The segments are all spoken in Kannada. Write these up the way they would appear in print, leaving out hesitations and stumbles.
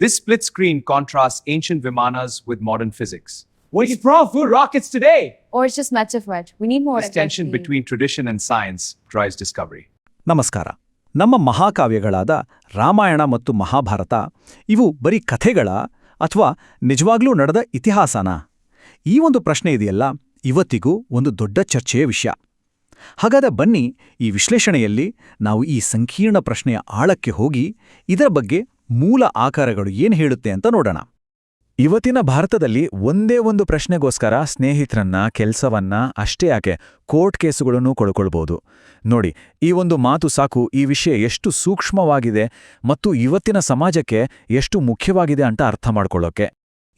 This split screen contrasts ancient Vimanas with modern physics. Waiting for food rockets today! Or it's just metaphor. We need more This tension FFP. between tradition and science drives discovery. ನಮಸ್ಕಾರ. ನಮ್ಮ ಮಹಾಕಾವ್ಯಗಳಾದ ರಾಮಾಯಣ ಮತ್ತು ಮಹಾಭಾರತ ಇವು ಬರೀ ಕಥೆಗಳ ಅಥವಾ ನಿಜವಾಗ್ಲೂ ನಡೆದ ಇತಿಹಾಸನಾ? ಈ ಒಂದು ಪ್ರಶ್ನೆ ಇದೆಯಲ್ಲ, ಇವತ್ತಿಗೂ ಒಂದು ದೊಡ್ಡ ಚರ್ಚೆಯ ವಿಷಯ. ಹಾಗಾದರೆ ಬನ್ನಿ, ಈ ವಿಶ್ಲೇಷಣೆಯಲ್ಲಿ ನಾವು ಈ ಸಂಕೀರ್ಣ ಪ್ರಶ್ನೆಯ ಆಳಕ್ಕೆ ಹೋಗಿ ಇದರ ಬಗ್ಗೆ ಮೂಲ ಆಕಾರಗಳು ಏನು ಹೇಳುತ್ತೆ ಅಂತ ನೋಡೋಣ. ಇವತ್ತಿನ ಭಾರತದಲ್ಲಿ ಒಂದೇ ಒಂದು ಪ್ರಶ್ನೆಗೋಸ್ಕರ ಸ್ನೇಹಿತರನ್ನ, ಕೆಲಸವನ್ನ, ಅಷ್ಟೇ ಯಾಕೆ ಕೋರ್ಟ್ ಕೇಸುಗಳನ್ನು ಕಳ್ಕೊಳ್ಬೋದು. ನೋಡಿ, ಈ ಒಂದು ಮಾತು ಸಾಕು ಈ ವಿಷಯ ಎಷ್ಟು ಸೂಕ್ಷ್ಮವಾಗಿದೆ ಮತ್ತು ಇವತ್ತಿನ ಸಮಾಜಕ್ಕೆ ಎಷ್ಟು ಮುಖ್ಯವಾಗಿದೆ ಅಂತ ಅರ್ಥ ಮಾಡ್ಕೊಳ್ಳೋಕೆ.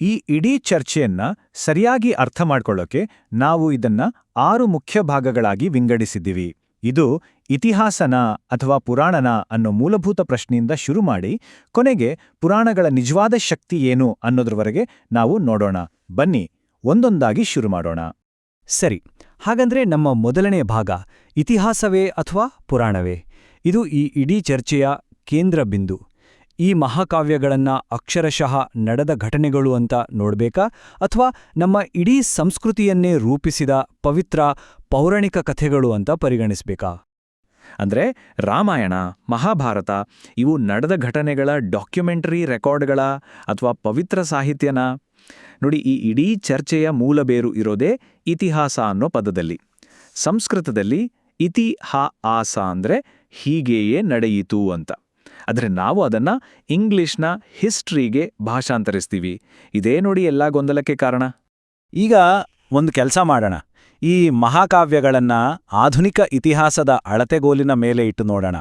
ಈ ಇಡೀ ಚರ್ಚೆಯನ್ನ ಸರಿಯಾಗಿ ಅರ್ಥ ಮಾಡ್ಕೊಳ್ಳೋಕೆ ನಾವು ಇದನ್ನ 6 ಮುಖ್ಯ ಭಾಗಗಳಾಗಿ ವಿಂಗಡಿಸಿದ್ದೀವಿ. ಇದು ಇತಿಹಾಸನ ಅಥವಾ ಪುರಾಣನ ಅನ್ನೋ ಮೂಲಭೂತ ಪ್ರಶ್ನೆಯಿಂದ ಶುರು ಮಾಡಿ ಕೊನೆಗೆ ಪುರಾಣಗಳ ನಿಜವಾದ ಶಕ್ತಿ ಏನು ಅನ್ನೋದ್ರವರೆಗೆ ನಾವು ನೋಡೋಣ. ಬನ್ನಿ, ಒಂದೊಂದಾಗಿ ಶುರು ಮಾಡೋಣ. ಸರಿ, ಹಾಗಂದ್ರೆ ನಮ್ಮ ಮೊದಲನೇ ಭಾಗ ಇತಿಹಾಸವೇ ಅಥವಾ ಪುರಾಣವೇ? ಇದು ಈ ಇಡೀ ಚರ್ಚೆಯ ಕೇಂದ್ರ ಬಿಂದು. ಈ ಮಹಾಕಾವ್ಯಗಳನ್ನ ಅಕ್ಷರಶಃ ನಡೆದ ಘಟನೆಗಳು ಅಂತ ನೋಡ್ಬೇಕಾ, ಅಥವಾ ನಮ್ಮ ಇಡೀ ಸಂಸ್ಕೃತಿಯನ್ನೇ ರೂಪಿಸಿದ ಪವಿತ್ರ ಪೌರಾಣಿಕ ಕಥೆಗಳು ಅಂತ ಪರಿಗಣಿಸ್ಬೇಕಾ? ಅಂದ್ರೆ ರಾಮಾಯಣ, ಮಹಾಭಾರತ ಇವು ನಡೆದ ಘಟನೆಗಳ ಡಾಕ್ಯುಮೆಂಟರಿ ರೆಕಾರ್ಡ್ಗಳ ಅಥವಾ ಪವಿತ್ರ ಸಾಹಿತ್ಯನ? ನೋಡಿ, ಈ ಇಡೀ ಚರ್ಚೆಯ ಮೂಲಬೇರು ಇರೋದೇ ಇತಿಹಾಸ ಅನ್ನೋ ಪದದಲ್ಲಿ. ಸಂಸ್ಕೃತದಲ್ಲಿ ಇತಿಹಾಸ ಅಂದ್ರೆ ಹೀಗೆಯೇ ನಡೆಯಿತು ಅಂತ. ಆದರೆ ನಾವು ಅದನ್ನ ಇಂಗ್ಲಿಷ್ನ ಹಿಸ್ಟ್ರಿಗೆ ಭಾಷಾಂತರಿಸ್ತೀವಿ. ಇದೇ ನೋಡಿ ಎಲ್ಲ ಗೊಂದಲಕ್ಕೆ ಕಾರಣ. ಈಗ ಒಂದು ಕೆಲಸ ಮಾಡೋಣ, ಈ ಮಹಾಕಾವ್ಯಗಳನ್ನ ಆಧುನಿಕ ಇತಿಹಾಸದ ಅಳತೆಗೋಲಿನ ಮೇಲೆ ಇಟ್ಟು ನೋಡೋಣ.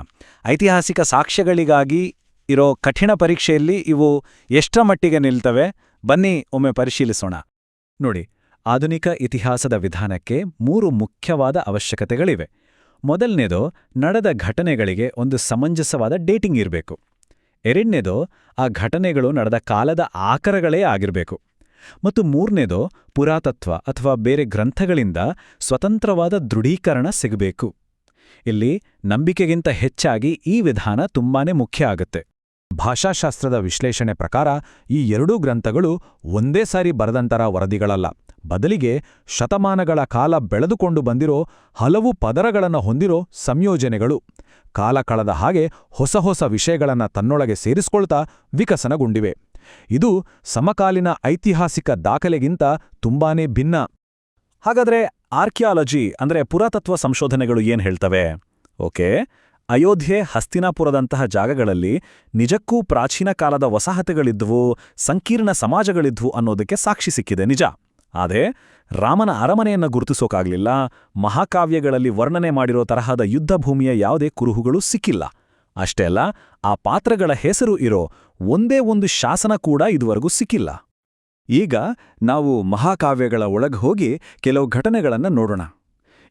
ಐತಿಹಾಸಿಕ ಸಾಕ್ಷ್ಯಗಳಿಗಾಗಿ ಇರೋ ಕಠಿಣ ಪರೀಕ್ಷೆಯಲ್ಲಿ ಇವು ಎಷ್ಟರ ಮಟ್ಟಿಗೆ ನಿಲ್ತವೆ? ಬನ್ನಿ ಒಮ್ಮೆ ಪರಿಶೀಲಿಸೋಣ. ನೋಡಿ, ಆಧುನಿಕ ಇತಿಹಾಸದ ವಿಧಾನಕ್ಕೆ 3 ಮುಖ್ಯವಾದ ಅವಶ್ಯಕತೆಗಳಿವೆ. ಮೊದಲನೇದು, ನಡೆದ ಘಟನೆಗಳಿಗೆ ಒಂದು ಸಮಂಜಸವಾದ ಡೇಟಿಂಗ್ ಇರಬೇಕು. ಎರಡನೇದು, ಆ ಘಟನೆಗಳು ನಡೆದ ಕಾಲದ ಆಕರಗಳೇ ಆಗಿರಬೇಕು. ಮತ್ತು ಮೂರನೇದು, ಪುರಾತತ್ವ ಅಥವಾ ಬೇರೆ ಗ್ರಂಥಗಳಿಂದ ಸ್ವತಂತ್ರವಾದ ದೃಢೀಕರಣ ಸಿಗಬೇಕು. ಇಲ್ಲಿ ನಂಬಿಕೆಗಿಂತ ಹೆಚ್ಚಾಗಿ ಈ ವಿಧಾನ ತುಂಬಾನೇ ಮುಖ್ಯ ಆಗುತ್ತೆ. ಭಾಷಾಶಾಸ್ತ್ರದ ವಿಶ್ಲೇಷಣೆ ಪ್ರಕಾರ ಈ ಎರಡೂ ಗ್ರಂಥಗಳು ಒಂದೇ ಸಾರಿ ಬರೆದಂತರ ವರದಿಗಳಲ್ಲ, ಬದಲಿಗೆ ಶತಮಾನಗಳ ಕಾಲ ಬೆಳೆದುಕೊಂಡು ಬಂದಿರೋ ಹಲವು ಪದರಗಳನ್ನು ಹೊಂದಿರೋ ಸಂಯೋಜನೆಗಳು. ಕಾಲ ಕಳೆದ ಹಾಗೆ ಹೊಸ ಹೊಸ ವಿಷಯಗಳನ್ನು ತನ್ನೊಳಗೆ ಸೇರಿಸ್ಕೊಳ್ತಾ ವಿಕಸನಗೊಂಡಿವೆ. ಇದು ಸಮಕಾಲೀನ ಐತಿಹಾಸಿಕ ದಾಖಲೆಗಿಂತ ತುಂಬಾನೇ ಭಿನ್ನ. ಹಾಗಾದ್ರೆ ಆರ್ಕಿಯಾಲಜಿ ಅಂದ್ರೆ ಪುರಾತತ್ವ ಸಂಶೋಧನೆಗಳು ಏನ್ ಹೇಳ್ತವೆ? ಓಕೆ, ಅಯೋಧ್ಯೆ, ಹಸ್ತಿನಾಪುರದಂತಹ ಜಾಗಗಳಲ್ಲಿ ನಿಜಕ್ಕೂ ಪ್ರಾಚೀನ ಕಾಲದ ವಸಾಹತುಗಳಿದ್ವು, ಸಂಕೀರ್ಣ ಸಮಾಜಗಳಿದ್ವು ಅನ್ನೋದಕ್ಕೆ ಸಾಕ್ಷಿ ಸಿಕ್ಕಿದೆ, ನಿಜ. ಆದರೆ ರಾಮನ ಅರಮನೆಯನ್ನು ಗುರುತಿಸೋಕಾಗ್ಲಿಲ್ಲ. ಮಹಾಕಾವ್ಯಗಳಲ್ಲಿ ವರ್ಣನೆ ಮಾಡಿರೋ ತರಹದ ಯುದ್ಧಭೂಮಿಯ ಯಾವುದೇ ಕುರುಹುಗಳು ಸಿಕ್ಕಿಲ್ಲ. ಅಷ್ಟೇ ಅಲ್ಲ, ಆ ಪಾತ್ರಗಳ ಹೆಸರು ಇರೋ ಒಂದೇ ಒಂದು ಶಾಸನ ಕೂಡ ಇದುವರೆಗೂ ಸಿಕ್ಕಿಲ್ಲ. ಈಗ ನಾವು ಮಹಾಕಾವ್ಯಗಳ ಒಳಗೆ ಹೋಗಿ ಕೆಲವು ಘಟನೆಗಳನ್ನು ನೋಡೋಣ.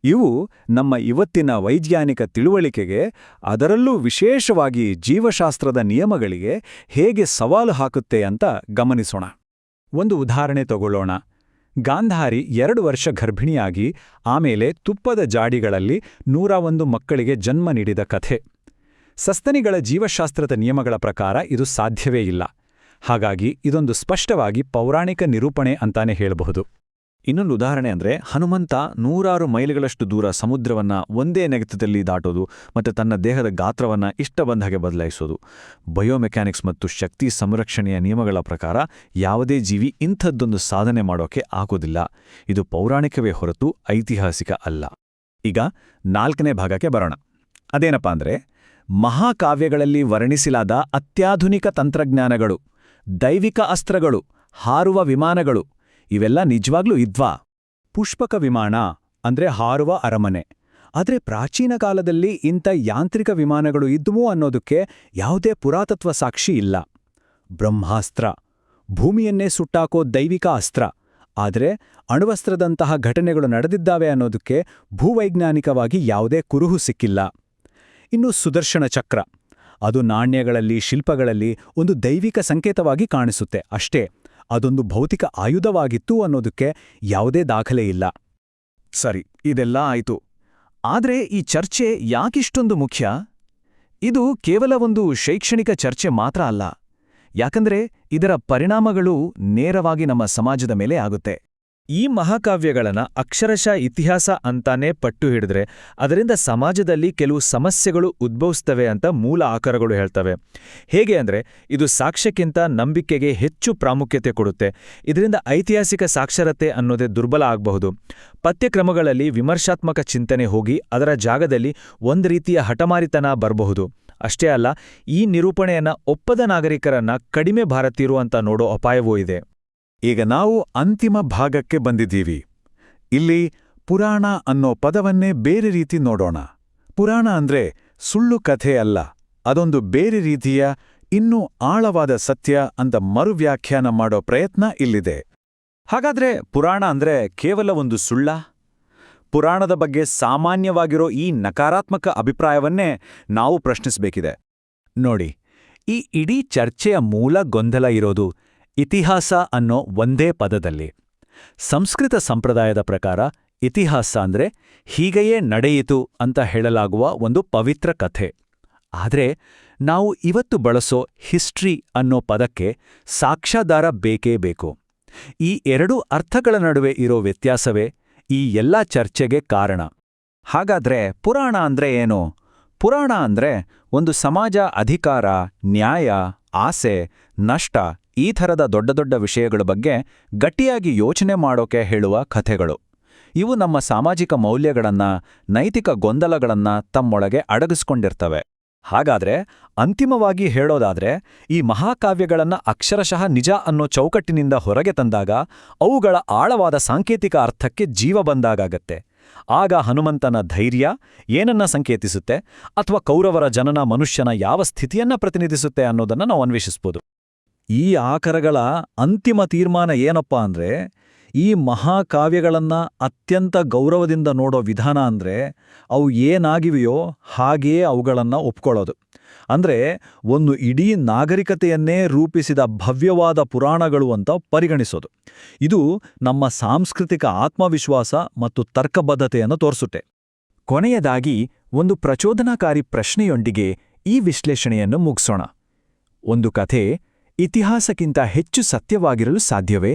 ಇವು ನಮ್ಮ ಇವತ್ತಿನ ವೈಜ್ಞಾನಿಕ ತಿಳುವಳಿಕೆಗೆ, ಅದರಲ್ಲೂ ವಿಶೇಷವಾಗಿ ಜೀವಶಾಸ್ತ್ರದ ನಿಯಮಗಳಿಗೆ ಹೇಗೆ ಸವಾಲು ಹಾಕುತ್ತೆ ಅಂತ ಗಮನಿಸೋಣ. ಒಂದು ಉದಾಹರಣೆ ತಗೊಳ್ಳೋಣ. ಗಾಂಧಾರಿ 2 ವರ್ಷ ಗರ್ಭಿಣಿಯಾಗಿ ಆಮೇಲೆ ತುಪ್ಪದ ಜಾಡಿಗಳಲ್ಲಿ 101 ಮಕ್ಕಳಿಗೆ ಜನ್ಮ ನೀಡಿದ ಕಥೆ. ಸಸ್ತನಿಗಳ ಜೀವಶಾಸ್ತ್ರದ ನಿಯಮಗಳ ಪ್ರಕಾರ ಇದು ಸಾಧ್ಯವೇ ಇಲ್ಲ. ಹಾಗಾಗಿ ಇದೊಂದು ಸ್ಪಷ್ಟವಾಗಿ ಪೌರಾಣಿಕ ನಿರೂಪಣೆ ಅಂತಾನೆ ಹೇಳಬಹುದು. ಇನ್ನೊಂದು ಉದಾಹರಣೆ ಅಂದ್ರೆ, ಹನುಮಂತ 100 ಮೈಲಿಗಳಷ್ಟು ದೂರ ಸಮುದ್ರವನ್ನ ಒಂದೇ ನೆಗೆತದಲ್ಲಿ ದಾಟೋದು ಮತ್ತು ತನ್ನ ದೇಹದ ಗಾತ್ರವನ್ನ ಇಷ್ಟ ಬಂದ ಹಾಗೆ ಬದಲಾಯಿಸೋದು. ಬಯೋಮೆಕ್ಯಾನಿಕ್ಸ್ ಮತ್ತು ಶಕ್ತಿ ಸಂರಕ್ಷಣೆಯ ನಿಯಮಗಳ ಪ್ರಕಾರ ಯಾವುದೇ ಜೀವಿ ಇಂಥದ್ದೊಂದು ಸಾಧನೆ ಮಾಡೋಕೆ ಆಗೋದಿಲ್ಲ. ಇದು ಪೌರಾಣಿಕವೇ ಹೊರತು ಐತಿಹಾಸಿಕ ಅಲ್ಲ. ಈಗ 4ನೇ ಭಾಗಕ್ಕೆ ಬರೋಣ. ಅದೇನಪ್ಪಾ ಅಂದ್ರೆ, ಮಹಾಕಾವ್ಯಗಳಲ್ಲಿ ವರ್ಣಿಸಲಾದ ಅತ್ಯಾಧುನಿಕ ತಂತ್ರಜ್ಞಾನಗಳು, ದೈವಿಕ ಅಸ್ತ್ರಗಳು, ಹಾರುವ ವಿಮಾನಗಳು ಇವೆಲ್ಲ ನಿಜವಾಗ್ಲೂ ಇದ್ವಾ? ಪುಷ್ಪಕ ವಿಮಾನ ಅಂದ್ರೆ ಹಾರುವ ಅರಮನೆ. ಆದರೆ ಪ್ರಾಚೀನ ಕಾಲದಲ್ಲಿ ಇಂಥ ಯಾಂತ್ರಿಕ ವಿಮಾನಗಳು ಇದ್ದುವು ಅನ್ನೋದಕ್ಕೆ ಯಾವುದೇ ಪುರಾತತ್ವ ಸಾಕ್ಷಿ ಇಲ್ಲ. ಬ್ರಹ್ಮಾಸ್ತ್ರ, ಭೂಮಿಯನ್ನೇ ಸುಟ್ಟಾಕೋ ದೈವಿಕ ಅಸ್ತ್ರ. ಆದರೆ ಅಣ್ವಸ್ತ್ರದಂತಹ ಘಟನೆಗಳು ನಡೆದಿದ್ದಾವೆ ಅನ್ನೋದಕ್ಕೆ ಭೂವೈಜ್ಞಾನಿಕವಾಗಿ ಯಾವುದೇ ಕುರುಹು ಸಿಕ್ಕಿಲ್ಲ. ಇನ್ನು ಸುದರ್ಶನ ಚಕ್ರ, ಅದು ನಾಣ್ಯಗಳಲ್ಲಿ, ಶಿಲ್ಪಗಳಲ್ಲಿ ಒಂದು ದೈವಿಕ ಸಂಕೇತವಾಗಿ ಕಾಣಿಸುತ್ತೆ ಅಷ್ಟೇ. ಅದೊಂದು ಭೌತಿಕ ಆಯುಧವಾಗಿತ್ತು ಅನ್ನೋದಕ್ಕೆ ಯಾವುದೇ ದಾಖಲೆ ಇಲ್ಲ. ಸರಿ, ಇದೆಲ್ಲ ಆಯ್ತು. ಆದ್ರೆ ಈ ಚರ್ಚೆ ಯಾಕಿಷ್ಟೊಂದು ಮುಖ್ಯ? ಇದು ಕೇವಲ ಒಂದು ಶೈಕ್ಷಣಿಕ ಚರ್ಚೆ ಮಾತ್ರ ಅಲ್ಲ. ಯಾಕಂದ್ರೆ ಇದರ ಪರಿಣಾಮಗಳು ನೇರವಾಗಿ ನಮ್ಮ ಸಮಾಜದ ಮೇಲೆ ಆಗುತ್ತೆ. ಈ ಮಹಾಕಾವ್ಯಗಳನ್ನ ಅಕ್ಷರಶಃ ಇತಿಹಾಸ ಅಂತಾನೆ ಪಟ್ಟು ಹಿಡಿದ್ರೆ ಅದರಿಂದ ಸಮಾಜದಲ್ಲಿ ಕೆಲವು ಸಮಸ್ಯೆಗಳು ಉದ್ಭವಿಸ್ತವೆ ಅಂತ ಮೂಲ ಆಕರಗಳು ಹೇಳ್ತವೆ. ಹೇಗೆ ಅಂದ್ರೆ ಇದು ಸಾಕ್ಷ್ಯಕ್ಕಿಂತ ನಂಬಿಕೆಗೆ ಹೆಚ್ಚು ಪ್ರಾಮುಖ್ಯತೆ ಕೊಡುತ್ತೆ. ಇದರಿಂದ ಐತಿಹಾಸಿಕ ಸಾಕ್ಷರತೆ ಅನ್ನೋದೇ ದುರ್ಬಲ ಆಗಬಹುದು. ಪಠ್ಯಕ್ರಮಗಳಲ್ಲಿ ವಿಮರ್ಶಾತ್ಮಕ ಚಿಂತನೆ ಹೋಗಿ ಅದರ ಜಾಗದಲ್ಲಿ ಒಂದು ರೀತಿಯ ಹಠಮಾರಿತನ ಬರಬಹುದು. ಅಷ್ಟೇ ಅಲ್ಲ, ಈ ನಿರೂಪಣೆಯನ್ನ ಒಪ್ಪದ ನಾಗರಿಕರನ್ನ ಕಡಿಮೆ ಭಾರತೀಯರು ಅಂತ ನೋಡೋ ಅಪಾಯವೂ ಇದೆ. ಈಗ ನಾವು ಅಂತಿಮ ಭಾಗಕ್ಕೆ ಬಂದಿದ್ದೀವಿ. ಇಲ್ಲಿ ಪುರಾಣ ಅನ್ನೋ ಪದವನ್ನೇ ಬೇರೆ ರೀತಿ ನೋಡೋಣ. ಪುರಾಣ ಅಂದ್ರೆ ಸುಳ್ಳು ಕಥೆ ಅಲ್ಲ, ಅದೊಂದು ಬೇರೆ ರೀತಿಯ ಇನ್ನೂ ಆಳವಾದ ಸತ್ಯ ಅಂತ ಮರುವ್ಯಾಖ್ಯಾನ ಮಾಡೋ ಪ್ರಯತ್ನ ಇಲ್ಲಿದೆ. ಹಾಗಾದ್ರೆ ಪುರಾಣ ಅಂದ್ರೆ ಕೇವಲ ಒಂದು ಸುಳ್ಳ? ಪುರಾಣದ ಬಗ್ಗೆ ಸಾಮಾನ್ಯವಾಗಿರೋ ಈ ನಕಾರಾತ್ಮಕ ಅಭಿಪ್ರಾಯವನ್ನೇ ನಾವು ಪ್ರಶ್ನಿಸಬೇಕಿದೆ. ನೋಡಿ, ಈ ಇಡೀ ಚರ್ಚೆಯ ಮೂಲ ಗೊಂದಲ ಇರೋದು ಇತಿಹಾಸ ಅನ್ನೋ ಒಂದೇ ಪದದಲ್ಲಿ. ಸಂಸ್ಕೃತ ಸಂಪ್ರದಾಯದ ಪ್ರಕಾರ ಇತಿಹಾಸ ಅಂದ್ರೆ ಹೀಗೆಯೇ ನಡೆಯಿತು ಅಂತ ಹೇಳಲಾಗುವ ಒಂದು ಪವಿತ್ರ ಕಥೆ. ಆದರೆ ನಾವು ಇವತ್ತು ಬಳಸೋ ಹಿಸ್ಟ್ರಿ ಅನ್ನೋ ಪದಕ್ಕೆ ಸಾಕ್ಷ್ಯಾಧಾರ ಬೇಕೇ ಬೇಕು. ಈ ಎರಡೂ ಅರ್ಥಗಳ ನಡುವೆ ಇರೋ ವ್ಯತ್ಯಾಸವೇ ಈ ಎಲ್ಲ ಚರ್ಚೆಗೆ ಕಾರಣ. ಹಾಗಾದ್ರೆ ಪುರಾಣ ಅಂದ್ರೆ ಏನು? ಪುರಾಣ ಅಂದ್ರೆ ಒಂದು ಸಮಾಜ ಅಧಿಕಾರ, ನ್ಯಾಯ, ಆಸೆ, ನಷ್ಟ ಈ ಥರದ ದೊಡ್ಡ ದೊಡ್ಡ ವಿಷಯಗಳ ಬಗ್ಗೆ ಗಟ್ಟಿಯಾಗಿ ಯೋಚನೆ ಮಾಡೋಕೆ ಹೇಳುವ ಕಥೆಗಳು. ಇವು ನಮ್ಮ ಸಾಮಾಜಿಕ ಮೌಲ್ಯಗಳನ್ನ, ನೈತಿಕ ಗೊಂದಲಗಳನ್ನ ತಮ್ಮೊಳಗೆ ಅಡಗಿಸ್ಕೊಂಡಿರ್ತವೆ. ಹಾಗಾದ್ರೆ ಅಂತಿಮವಾಗಿ ಹೇಳೋದಾದ್ರೆ ಈ ಮಹಾಕಾವ್ಯಗಳನ್ನ ಅಕ್ಷರಶಃ ನಿಜ ಅನ್ನೋ ಚೌಕಟ್ಟಿನಿಂದ ಹೊರಗೆ ತಂದಾಗ ಅವುಗಳ ಆಳವಾದ ಸಾಂಕೇತಿಕ ಅರ್ಥಕ್ಕೆ ಜೀವ ಬಂದಾಗತ್ತೆ. ಆಗ ಹನುಮಂತನ ಧೈರ್ಯ ಏನನ್ನ ಸಂಕೇತಿಸುತ್ತೆ, ಅಥವಾ ಕೌರವರ ಜನನ ಮನುಷ್ಯನ ಯಾವ ಸ್ಥಿತಿಯನ್ನ ಪ್ರತಿನಿಧಿಸುತ್ತೆ ಅನ್ನೋದನ್ನ ನಾವು ಅನ್ವೇಷಿಸ್ಬೋದು. ಈ ಆಕರಗಳ ಅಂತಿಮ ತೀರ್ಮಾನ ಏನಪ್ಪಾ ಅಂದ್ರೆ, ಈ ಮಹಾಕಾವ್ಯಗಳನ್ನ ಅತ್ಯಂತ ಗೌರವದಿಂದ ನೋಡೋ ವಿಧಾನ ಅಂದ್ರೆ ಅವು ಏನಾಗಿವೆಯೋ ಹಾಗೆಯೇ ಅವುಗಳನ್ನ ಒಪ್ಕೊಳ್ಳೋದು. ಅಂದ್ರೆ ಒಂದು ಇಡೀ ನಾಗರಿಕತೆಯನ್ನೇ ರೂಪಿಸಿದ ಭವ್ಯವಾದ ಪುರಾಣಗಳು ಅಂತ ಪರಿಗಣಿಸೋದು. ಇದು ನಮ್ಮ ಸಾಂಸ್ಕೃತಿಕ ಆತ್ಮವಿಶ್ವಾಸ ಮತ್ತು ತರ್ಕಬದ್ಧತೆಯನ್ನು ತೋರಿಸುತ್ತೆ. ಕೊನೆಯದಾಗಿ ಒಂದು ಪ್ರಚೋದನಾಕಾರಿ ಪ್ರಶ್ನೆಯೊಂದಿಗೆ ಈ ವಿಶ್ಲೇಷಣೆಯನ್ನು ಮುಗಿಸೋಣ. ಒಂದು ಕಥೆ ಇತಿಹಾಸಕ್ಕಿಂತ ಹೆಚ್ಚು ಸತ್ಯವಾಗಿರಲು ಸಾಧ್ಯವೇ?